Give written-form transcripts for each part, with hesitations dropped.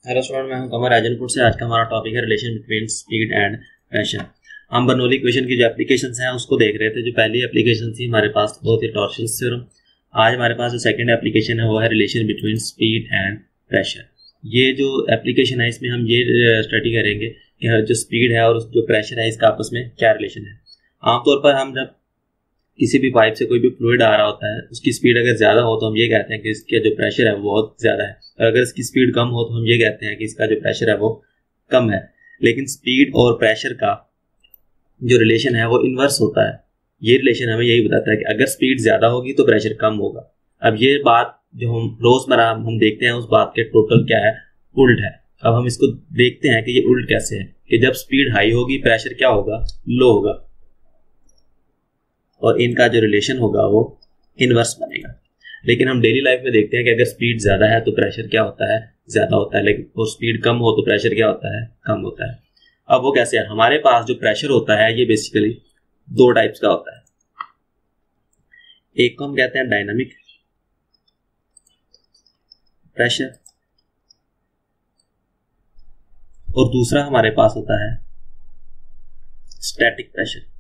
Hello student, मैं हूं कमर राजनपुर से। आज का हमारा टॉपिक है relation between speed and pressure. हम बर्नौली इक्वेशन की जो एप्लीकेशंस हैं उसको देख रहे थे। जो पहली एप्लीकेशन थी हमारे पास वो थी टॉर्शन्स थ्योरम। आज हमारे पास जो सेकंड एप्लीकेशन है वो है relation between speed and pressure. ये जो एप्लीकेशन है इसमें हम ये स्टडी करेंगे कि जो स्पीड है और जो प्रेशर है इसका आपस में क्या रिलेशन है। आमतौर पर हम जब किसी भी पाइप से कोई भी फ्लूइड आ रहा होता है, उसकी स्पीड अगर ज़्यादा हो तो हम ये कहते हैं कि इसका जो प्रेशर है वो बहुत ज़्यादा है, और अगर इसकी स्पीड कम हो तो हम ये कहते हैं कि इसका जो प्रेशर है वो कम है। लेकिन स्पीड और प्रेशर का जो रिलेशन है वो इन्वर्स होता है। ये रिलेशन हमें यही बताता है कि अगर स्पीड ज़्यादा होगी तो प्रेशर कम होगा। अब ये बात जो हम रोज़मर्रा हम देखते हैं उस बात के टोटल क्या है, उल्ट है। अब हम इसको देखते हैं कि ये उल्ट कैसे है कि जब स्पीड हाई होगी प्रेशर क्या होगा, लो होगा, और इनका जो रिलेशन होगा वो इनवर्स बनेगा। लेकिन हम डेली लाइफ में देखते हैं कि अगर स्पीड ज़्यादा है तो प्रेशर क्या होता है, ज़्यादा होता है, लेकिन और स्पीड कम हो तो प्रेशर क्या होता है, कम होता है। अब वो कैसे है? हमारे पास जो प्रेशर होता है ये बेसिकली दो टाइप्स का होता है। एक को हम कहते हैं डायनामिक प्रेशर, और दूसरा हमारे पास होता है स्टैटिक प्रेशर।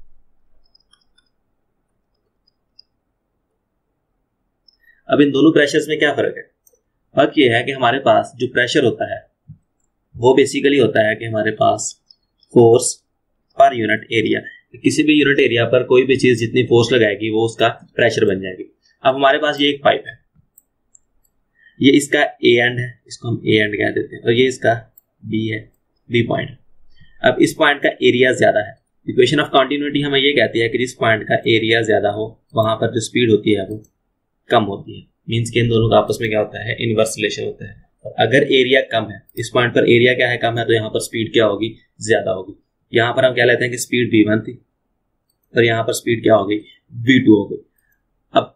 अब इन दोनों प्रेशर्स में क्या फर्क है? फर्क ये है कि हमारे पास जो प्रेशर होता है वो बेसिकली होता है कि हमारे पास फोर्स पर यूनिट एरिया, किसी भी यूनिट एरिया पर कोई भी चीज जितनी फोर्स लगाएगी वो उसका प्रेशर बन जाएगी। अब हमारे पास ये एक पाइप है, ये इसका ए एंड है, इसको हम ए एंड कह देते हैं, और ये इसका बी है, बी पॉइंट। अब इस पॉइंट का एरिया ज्यादा है। इक्वेशन ऑफ कॉन्टिन्यूटी हमें ये कहती है कि जिस पॉइंट का एरिया ज्यादा हो वहां पर जो स्पीड होती है वो कम होती है। मींस के इन दोनों का आपस में क्या होता है, इनवर्स रिलेशन होता है। और अगर एरिया कम है, इस पॉइंट पर एरिया क्या है, कम है, तो यहाँ पर स्पीड क्या होगी, ज्यादा होगी। यहाँ पर हम क्या लेते हैं कि स्पीड v1 थी और यहाँ पर स्पीड क्या हो गई, v2 हो गई। अब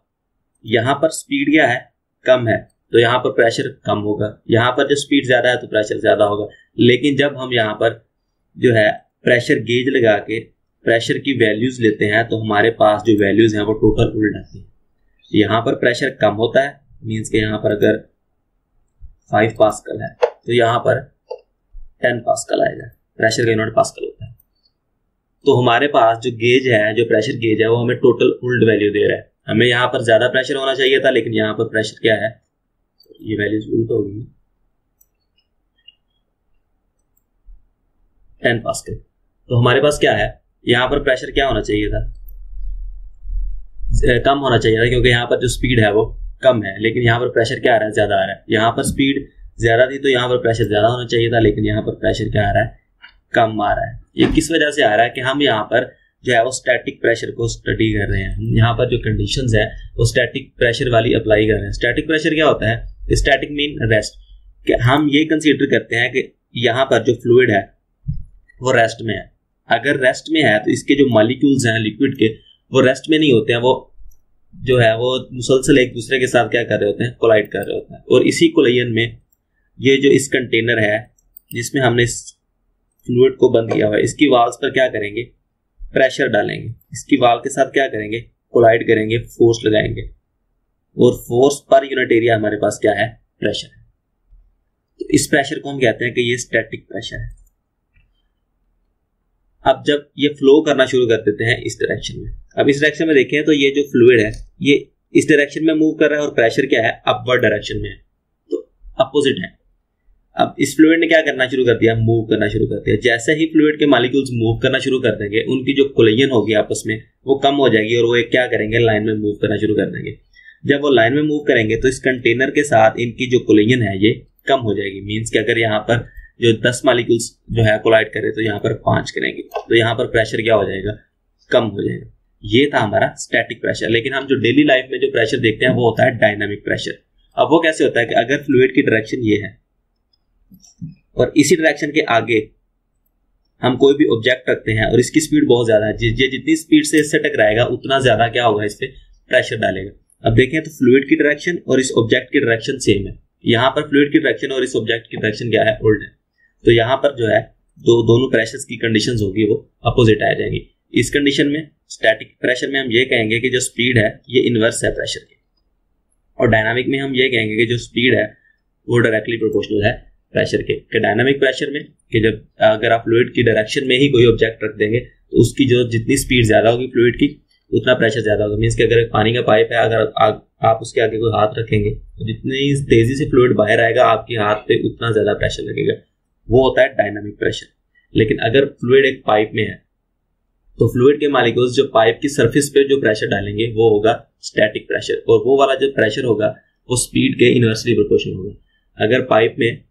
यहाँ पर स्पीड क्या है, कम है, तो यहाँ पर प्रेशर कम होगा। यहाँ पर जो स्पीड ज्यादा है तो प्रेशर ज्यादा होगा। लेकिन जब हम यहाँ पर जो है प्रेशर गेज लगा के प्रेशर की वैल्यूज लेते हैं तो हमारे पास जो वैल्यूज हैं वो टोटल उल्ट आती है। यहाँ पर प्रेशर कम होता है, मींस के यहाँ पर अगर 5 पास्कल है तो यहाँ पर 10 पास्कल आएगा। प्रेशर का यूनिट पास्कल होता है। तो हमारे पास जो गेज है, जो प्रेशर गेज है, वो हमें टोटल उल्ट वैल्यू दे रहा है। हमें यहाँ पर ज्यादा प्रेशर होना चाहिए था, लेकिन यहाँ पर प्रेशर क्या है, ये वैल्यूज उल्ट होगी, 10 पास्कल। तो हमारे पास क्या है, यहाँ पर प्रेशर क्या होना चाहिए था, कम होना चाहिए था, क्योंकि यहाँ पर जो स्पीड है वो कम है, लेकिन यहाँ पर प्रेशर क्या आ रहा है, ज्यादा आ रहा है। यहाँ पर स्पीड ज्यादा थी तो यहाँ पर प्रेशर ज्यादा होना चाहिए था, लेकिन यहाँ पर प्रेशर क्या आ रहा है, कम आ रहा है। ये किस वजह से आ रहा है कि हम यहाँ पर जो है वो स्टैटिक प्रेशर को स्टडी कर रहे हैं। हम यहाँ पर जो कंडीशंस है वो स्टैटिक प्रेशर वाली अप्लाई कर रहे हैं। स्टैटिक प्रेशर क्या होता है, स्टैटिक मीन रेस्ट, कि हम ये कंसीडर करते हैं कि यहाँ पर जो फ्लूइड है वो रेस्ट में है। अगर रेस्ट में है तो इसके जो मॉलिक्यूल्स हैं लिक्विड के वो रेस्ट में नहीं होते हैं, वो जो है वो मुसलसल एक दूसरे के साथ क्या कर रहे होते हैं, कोलाइड कर रहे होते हैं। और इसी कोलाइजन में ये जो इस कंटेनर है जिसमें हमने इस फ्लूइड को बंद किया हुआ है, इसकी वाल्स पर क्या करेंगे, प्रेशर डालेंगे। इसकी वाल के साथ क्या करेंगे, कोलाइड करेंगे, फोर्स लगाएंगे, और फोर्स पर यूनिट एरिया हमारे पास क्या है, प्रेशर है। तो इस प्रेशर को हम कहते हैं कि ये स्टैटिक प्रेशर है। अब जब ये फ्लो करना शुरू कर देते हैं इस डायरेक्शन में, अब इस डायरेक्शन में देखें तो ये जो फ्लूइड है ये इस डायरेक्शन में मूव कर रहा है, और प्रेशर क्या है, अपवर्ड डायरेक्शन में है, तो अपोजिट है। अब इस फ्लूइड ने क्या करना शुरू कर दिया, मूव करना शुरू कर दिया। जैसे ही फ्लूइड के मॉलिक्यूल्स मूव करना शुरू कर देंगे, उनकी जो कोलिजन होगी आपस में वो कम हो जाएगी, और वो एक क्या करेंगे, लाइन में मूव करना शुरू कर देंगे। जब वो लाइन में मूव करेंगे तो इस कंटेनर के साथ इनकी जो कोलिजन है ये कम हो जाएगी। मीन्स कि अगर यहाँ पर जो 10 मॉलिक्यूल्स जो है कोलाइड करे तो यहाँ पर 5 करेंगे, तो यहाँ पर प्रेशर क्या हो जाएगा, कम हो जाएगा। ये था हमारा स्टैटिक प्रेशर। लेकिन हम जो डेली लाइफ में जो प्रेशर देखते हैं वो होता है डायनामिक प्रेशर। अब वो कैसे होता है कि अगर फ्लूइड की डायरेक्शन ये है और इसी डायरेक्शन के आगे हम कोई भी ऑब्जेक्ट रखते हैं और इसकी स्पीड बहुत ज्यादा है, जितनी स्पीड से इससे टकराएगा उतना ज्यादा क्या होगा, इस पे प्रेशर डालेगा। अब देखें तो फ्लूइड की डायरेक्शन और इस ऑब्जेक्ट की डायरेक्शन सेम है। यहाँ पर फ्लूइड की डायरेक्शन और इस ऑब्जेक्ट की डायरेक्शन क्या है, उल्ट है। तो यहाँ पर जो है दोनों प्रेशर्स की कंडीशंस होगी वो अपोजिट आ जाएंगी। इस कंडीशन में स्टैटिक प्रेशर में हम ये कहेंगे कि जो स्पीड है ये इनवर्स है प्रेशर के, और डायनामिक में हम ये कहेंगे कि जो स्पीड है वो डायरेक्टली प्रोपोर्शनल है प्रेशर के डायनामिक प्रेशर में कि जब अगर आप फ्लूइड की डायरेक्शन में ही कोई ऑब्जेक्ट रख देंगे तो उसकी जो जितनी स्पीड ज्यादा होगी फ्लूइड की उतना प्रेशर ज्यादा होगा। मीन्स कि अगर पानी का पाइप है, अगर आप उसके आगे कोई हाथ रखेंगे तो जितनी तेजी से फ्लूइड बाहर आएगा आपके हाथ पे उतना ज्यादा प्रेशर लगेगा, वो होता है डायनामिक प्रेशर। लेकिन अगर फ्लूइड एक पाइप में है तो फ्लूइड के मॉलिक्यूल्स जो पाइप की सरफेस पे जो प्रेशर डालेंगे वो होगा स्टैटिक प्रेशर, और वो वाला जो प्रेशर होगा वो स्पीड के इनवर्सली प्रोपोर्शनल होगा। अगर पाइप में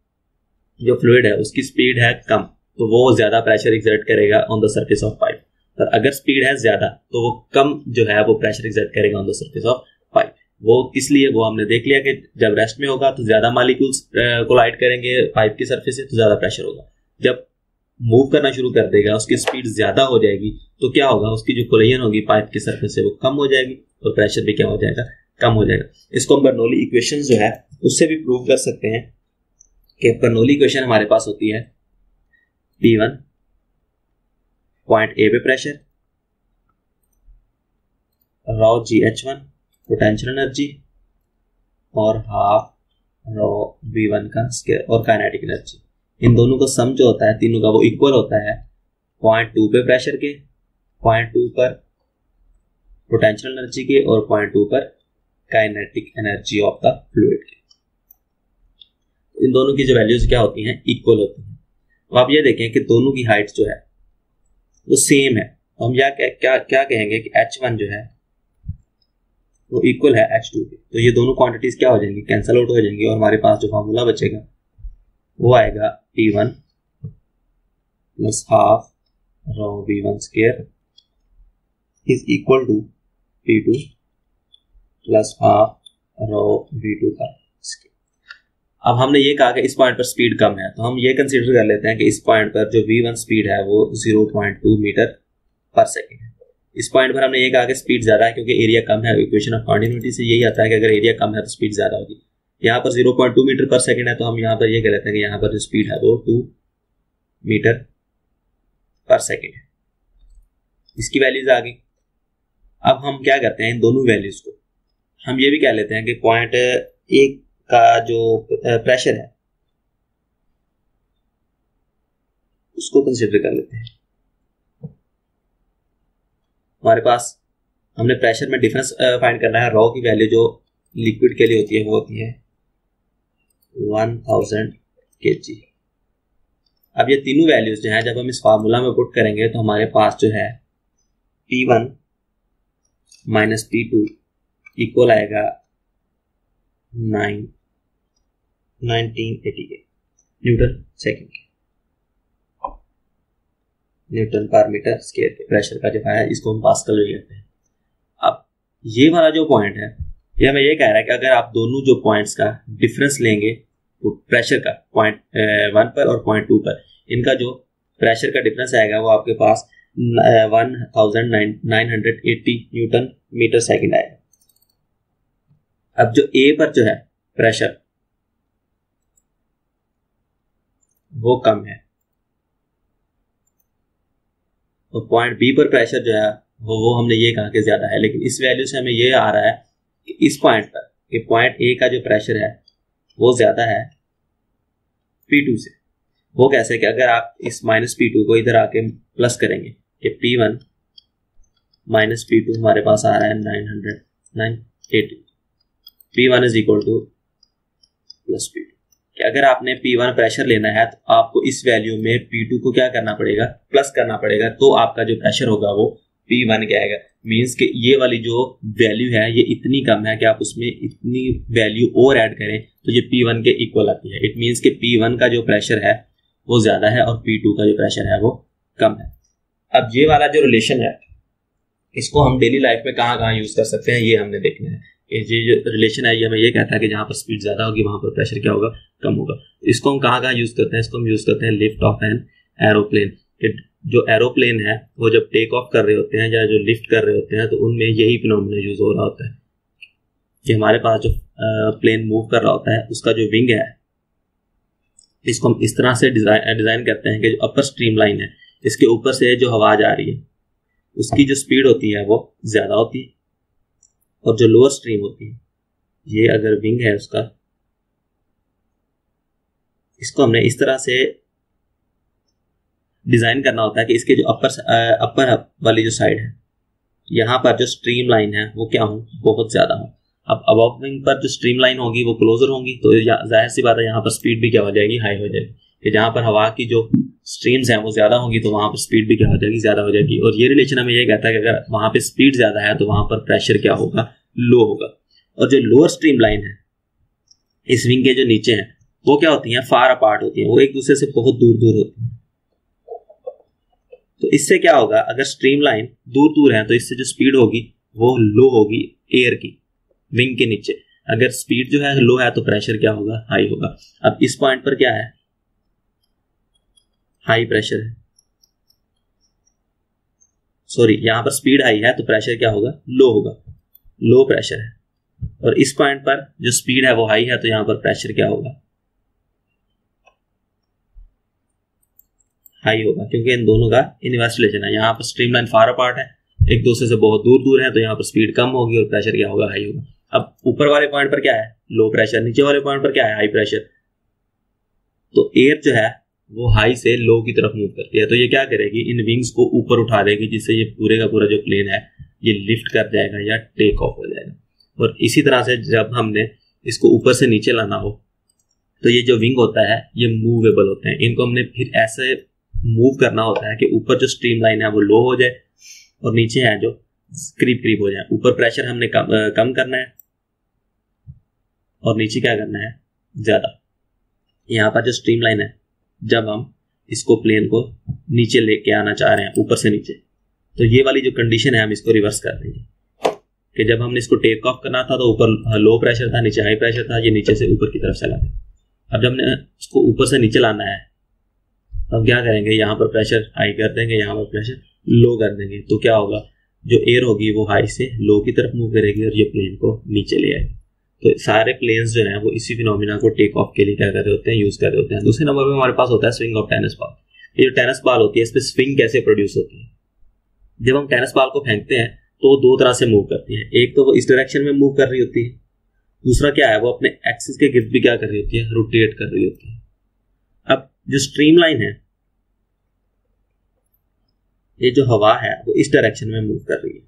जो फ्लूइड है उसकी स्पीड है कम तो वो ज्यादा प्रेशर एक्सर्ट करेगा on the surface of pipe, और अगर स्पीड है ज्यादा तो वो कम जो है वो प्रेशर एक्सर्ट करेगा on the surface of pipe. वो इसलिए वो हमने देख लिया कि जब रेस्ट में होगा तो ज्यादा मॉलिक्यूल्स कोलाइड करेंगे पाइप की सरफेस से तो ज्यादा प्रेशर होगा। जब मूव करना शुरू कर देगा, उसकी स्पीड ज्यादा हो जाएगी तो क्या होगा, उसकी जो कोलिजन होगी पाइप की सरफेस से वो कम हो जाएगी और प्रेशर भी क्या हो जाएगा, कम हो जाएगा। इसको हम बर्नौली इक्वेशन जो है उससे भी प्रूव कर सकते हैं कि बर्नौली इक्वेशन हमारे पास होती है P1 पॉइंट ए पे pressure, raw GH1 potential energy और हाफ रॉ V1 का स्क्वायर और काइनेटिक एनर्जी। इन दोनों का सम जो होता है तीनों का वो इक्वल होता है 0.2 पे प्रेशर के, 0.2 पर पोटेंशियल एनर्जी के और 0.2 पर kinetic energy of the fluid के। इन दोनों की जो वैल्यूज क्या होती हैं, इक्वल होती हैं। तो आप ये देखें कि दोनों की हाइट जो है वो सेम है, तो हम क्या कहेंगे कि H1 जो है वो इक्वल है H2 के। तो ये दोनों क्वांटिटीज क्या हो जाएंगी, कैंसल आउट हो जाएंगी और हमारे पास जो फार्मूला बचेगा वो आएगा P1 plus half rho V1 square is equal to P2 plus half rho V2 का स्क्वायर। अब हमने ये कहा कि इस पॉइंट पर स्पीड कम है, तो हम ये कंसीडर कर लेते हैं कि इस पॉइंट पर जो V1 स्पीड है वो 0.2 मीटर पर सेकेंड है। इस पॉइंट पर हमने ये कहा कि स्पीड ज्यादा है क्योंकि एरिया कम है। इक्वेशन ऑफ कॉन्टिन्यूटी से यही आता है कि अगर एरिया कम है तो स्पीड ज्यादा होगी। यहाँ पर 0.2 मीटर पर सेकेंड है तो हम यहाँ पर ये कह लेते हैं कि यहाँ पर जो स्पीड है वो 2 मीटर पर सेकेंड है। इसकी वैल्यूज आ गई। अब हम क्या करते हैं, इन दोनों वैल्यूज को हम ये भी कह लेते हैं कि पॉइंट ए का जो प्रेशर है उसको कंसिडर कर लेते हैं। हमारे पास हमने प्रेशर में डिफरेंस फाइंड करना है। रॉ की वैल्यू जो लिक्विड के लिए होती है वो होती है 1000 kg। अब ये तीनों वैल्यूज जो हैं जब हम इस फार्मूला में पुट करेंगे तो हमारे पास जो है P1 माइनस P2 इक्वल आएगा 1988 न्यूटन सेकेंड, न्यूटन पर मीटर स्क्वायर के प्रेशर का जो है इसको हम पास्कल ले लेते हैं। अब ये वाला जो पॉइंट है ये हमें ये कह रहा है कि अगर आप दोनों जो पॉइंट्स का डिफरेंस लेंगे तो प्रेशर का पॉइंट 1 पर और पॉइंट 2 पर इनका जो प्रेशर का डिफरेंस आएगा वो आपके पास 1980 न्यूटन मीटर सेकेंड आएगा। अब जो ए पर जो है प्रेशर वो कम है और पॉइंट बी पर प्रेशर जो है वो हमने ये कहा कि ज्यादा है, लेकिन इस वैल्यू से हमें ये आ रहा है कि इस पॉइंट पर कि पॉइंट ए का जो प्रेशर है वो ज्यादा है P2 से। वो कैसे कि अगर आप इस माइनस P2 को इधर आके प्लस करेंगे कि P1 माइनस P2 हमारे पास आ रहा है 980, P1 is equal two plus P2। कि अगर आपने P1 प्रेशर लेना है तो आपको इस वैल्यू में P2 को क्या करना पड़ेगा, प्लस करना पड़ेगा, तो आपका जो प्रेशर होगा वो P1 के आएगा। मीन्स कि ये वाली जो वैल्यू है ये इतनी कम है कि आप उसमें इतनी वैल्यू और ऐड करें तो ये P1 के इक्वल आती है। इट मीन्स कि P1 का जो प्रेशर है वो ज्यादा है और P2 का जो प्रेशर है वो कम है। अब ये वाला जो रिलेशन है इसको हम डेली लाइफ में कहाँ यूज कर सकते हैं ये हमने देखना है। ये जो रिलेशन है ये हमें ये कहता है कि जहाँ पर स्पीड ज्यादा होगी वहां पर प्रेशर क्या होगा, कम होगा। इसको हम कहाँ यूज करते हैं, इसको हम यूज करते हैं लिफ्ट ऑफ एन एरोप्लेन। जो एरोप्लेन है वो जब टेक ऑफ कर रहे होते हैं या जो लिफ्ट कर रहे होते हैं तो उनमें यही फिनोमेना यूज हो रहा होता है कि हमारे पास जो प्लेन मूव कर रहा होता है उसका जो विंग है इसको हम इस तरह से डिजाइन करते हैं कि जो अपर स्ट्रीम लाइन है इसके ऊपर से जो हवा जा रही है उसकी जो स्पीड होती है वो ज्यादा होती है और जो लोअर स्ट्रीम होती है ये अगर विंग है उसका इसको हमने इस तरह से डिजाइन करना होता है कि इसके जो अपर वाली जो साइड है, यहाँ पर जो स्ट्रीम लाइन है वो क्या हो, बहुत ज्यादा हो। अब अबव विंग पर जो स्ट्रीम लाइन होगी वो क्लोजर होगी, तो जाहिर सी बात है यहाँ पर स्पीड भी क्या हो जाएगी, हाई हो जाएगी। कि जहाँ पर हवा की जो स्ट्रीम्स हैं वो ज्यादा होंगी तो वहां पर स्पीड भी क्या हो जाएगी, ज्यादा हो जाएगी। और ये रिलेशन हमें ये कहता है कि अगर वहां पे स्पीड ज्यादा है तो वहां पर प्रेशर क्या होगा, लो होगा। और जो लोअर स्ट्रीम लाइन है इस विंग के जो नीचे है वो क्या होती है, फार अपार्ट होती है, वो एक दूसरे से बहुत दूर दूर होती है। तो इससे क्या होगा, अगर स्ट्रीम लाइन दूर दूर है तो इससे जो स्पीड होगी वो लो होगी एयर की विंग के नीचे। अगर स्पीड जो है लो है तो प्रेशर क्या होगा, हाई होगा। अब इस पॉइंट पर क्या है, हाई प्रेशर है, सॉरी यहां पर स्पीड हाई है तो प्रेशर क्या होगा, लो होगा, लो प्रेशर है। और इस पॉइंट पर जो स्पीड है वो हाई है तो यहां पर प्रेशर क्या होगा, हाई होगा, क्योंकि इन दोनों का इनवर्स रिलेशन है। यहाँ पर स्ट्रीमलाइन फार अपार्ट है, एक दूसरे से बहुत दूर दूर है, तो यहाँ पर स्पीड कम होगी और प्रेशर क्या होगा, हाई होगा। अब ऊपर वाले पॉइंट पर क्या है, लो प्रेशर, नीचे वाले पॉइंट पर क्या है, हाई प्रेशर। तो एयर जो है वो हाई से लो की तरफ मूव करती है, तो ये क्या करेगी, इन विंग्स को ऊपर उठा देगी, जिससे ये पूरे का पूरा जो प्लेन है ये लिफ्ट कर जाएगा या टेक ऑफ हो जाएगा। और इसी तरह से जब हमने इसको ऊपर से नीचे लाना हो तो ये जो विंग होता है ये मूवेबल होते हैं, इनको हमने फिर ऐसे मूव करना होता है कि ऊपर जो स्ट्रीम लाइन है वो लो हो जाए और नीचे है जो करीब करीब हो जाए। ऊपर प्रेशर हमने कम करना है और नीचे क्या करना है, ज्यादा। यहाँ पर जो स्ट्रीम लाइन है, जब हम इसको प्लेन को नीचे लेके आना चाह रहे हैं ऊपर से नीचे, तो ये वाली जो कंडीशन है हम इसको रिवर्स कर देंगे कि जब हमने इसको टेक ऑफ करना था तो ऊपर लो प्रेशर था, नीचे हाई प्रेशर था, ये नीचे से ऊपर की तरफ चला गया। अब जब हमने इसको ऊपर से नीचे लाना है, अब क्या करेंगे, यहाँ पर प्रेशर हाई कर देंगे, यहाँ पर प्रेशर लो कर देंगे, तो क्या होगा, जो एयर होगी वो हाई से लो की तरफ मूव करेगी और ये प्लेन को नीचे ले आएगी। तो सारे प्लेन्स जो हैं वो इसी फिनोमिना को टेक ऑफ के लिए क्या कर रहे होते हैं, यूज कर रहे होते हैं। दूसरे नंबर पे हमारे पास होता है स्विंग ऑफ टेनिस बॉल। ये जो टेनिस बॉल होती है इस पर स्विंग कैसे प्रोड्यूस होती है, जब हम टेनिस बॉल को फेंकते हैं तो दो तरह से मूव करती है। एक तो वो इस डायरेक्शन में मूव कर रही होती है, दूसरा क्या है, वो अपने एक्सिस के गिर्द भी क्या कर रही होती है, रोटेट कर रही होती है। अब जो स्ट्रीम लाइन है, ये जो हवा है वो इस डायरेक्शन में मूव कर रही है।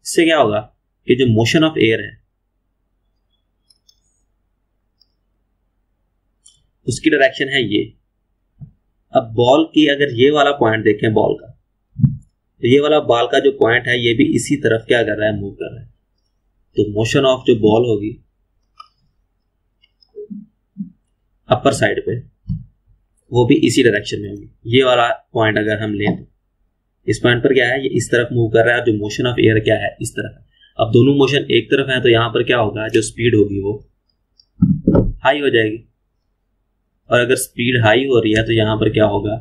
इससे क्या होगा कि जो मोशन ऑफ एयर है उसकी डायरेक्शन है ये। अब बॉल की अगर ये वाला पॉइंट देखें बॉल का, तो ये वाला बॉल का जो पॉइंट है ये भी इसी तरफ क्या कर रहा है, मूव कर रहा है। तो मोशन ऑफ जो बॉल होगी अपर साइड पे वो भी इसी डायरेक्शन में होगी। ये वाला पॉइंट अगर हम लें तो इस पॉइंट पर क्या है, ये इस तरफ मूव कर रहा है, जो मोशन ऑफ एयर क्या है, इस तरफ है। अब दोनों मोशन एक तरफ है तो यहां पर क्या होगा, जो स्पीड होगी वो हाई हो जाएगी, और अगर स्पीड हाई हो रही है तो यहां पर क्या होगा,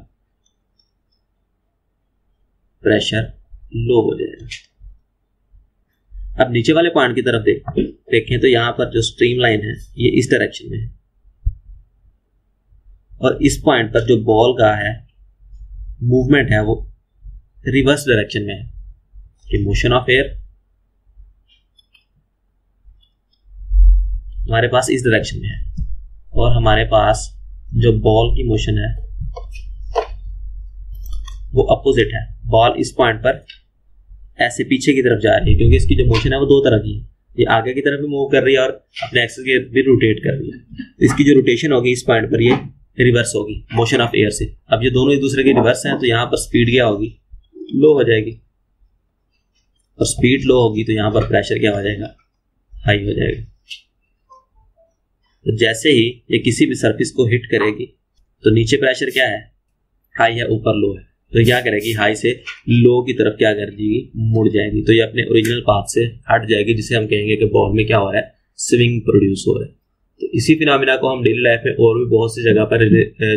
प्रेशर लो हो जाएगा। अब नीचे वाले पॉइंट की तरफ देखें तो यहां पर जो स्ट्रीम लाइन है ये इस डायरेक्शन में है, और इस पॉइंट पर जो बॉल का है मूवमेंट है वो रिवर्स डायरेक्शन में है कि मोशन ऑफ एयर हमारे पास इस डायरेक्शन में है और हमारे पास जो बॉल की मोशन है वो अपोजिट है। बॉल इस पॉइंट पर ऐसे पीछे की तरफ जा रही है क्योंकि इसकी जो मोशन है वो दो तरह की है, ये आगे की तरफ भी मूव कर रही है और अपने एक्सिस के भी रोटेट कर रही है। इसकी जो रोटेशन होगी इस पॉइंट पर ये रिवर्स होगी मोशन ऑफ एयर से। अब ये दोनों एक दूसरे के रिवर्स हैं तो यहां पर स्पीड क्या होगी, लो हो जाएगी, और स्पीड लो होगी तो यहां पर प्रेशर क्या हो जाएगा, हाई हो जाएगा। तो जैसे ही ये किसी भी सरफेस को हिट करेगी तो नीचे प्रेशर क्या है, हाई है, ऊपर लो है, तो क्या करेगी, हाई से लो की तरफ क्या कर देगी, मुड़ जाएगी। तो ये अपने ओरिजिनल पाथ से हट जाएगी, जिसे हम कहेंगे कि बॉल में क्या हो रहा है, स्विंग प्रोड्यूस हो रहा है। तो इसी फिनोमिना को हम डेली लाइफ में और भी बहुत सी जगह पर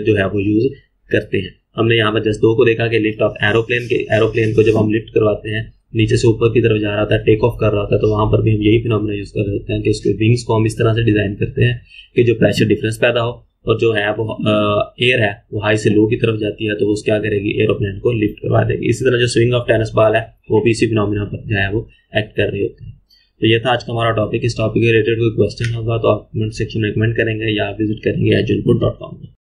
जो है वो यूज करते हैं। हमने यहाँ पर जस्ट दो को देखा कि लिफ्ट ऑफ एरोप्लेन को जब हम लिफ्ट करवाते हैं नीचे से ऊपर की तरफ जा रहा होता है, टेक ऑफ कर रहा होता है, तो वहां पर भी हम यही फिनोमिना यूज कर रहे होते हैं कि उसके विंग्स को हम इस तरह से डिजाइन करते हैं कि जो प्रेशर डिफरेंस पैदा हो, और जो है वो एयर है वो हाई से लो की तरफ जाती है तो वो क्या करेगी, एरोप्लेन को लिफ्ट करवा देगी। इसी तरह जो स्विंग ऑफ टेनिस बॉल है वो भी इसी फिनोमिना पर जो है वो एक्ट कर रही होती है। तो ये था आज का हमारा टॉपिक। इस टॉपिक के रिलेटेड कोई क्वेश्चन होगा तो आप कमेंट सेक्शन में कमेंट करेंगे या विजिट करेंगे agilput.com।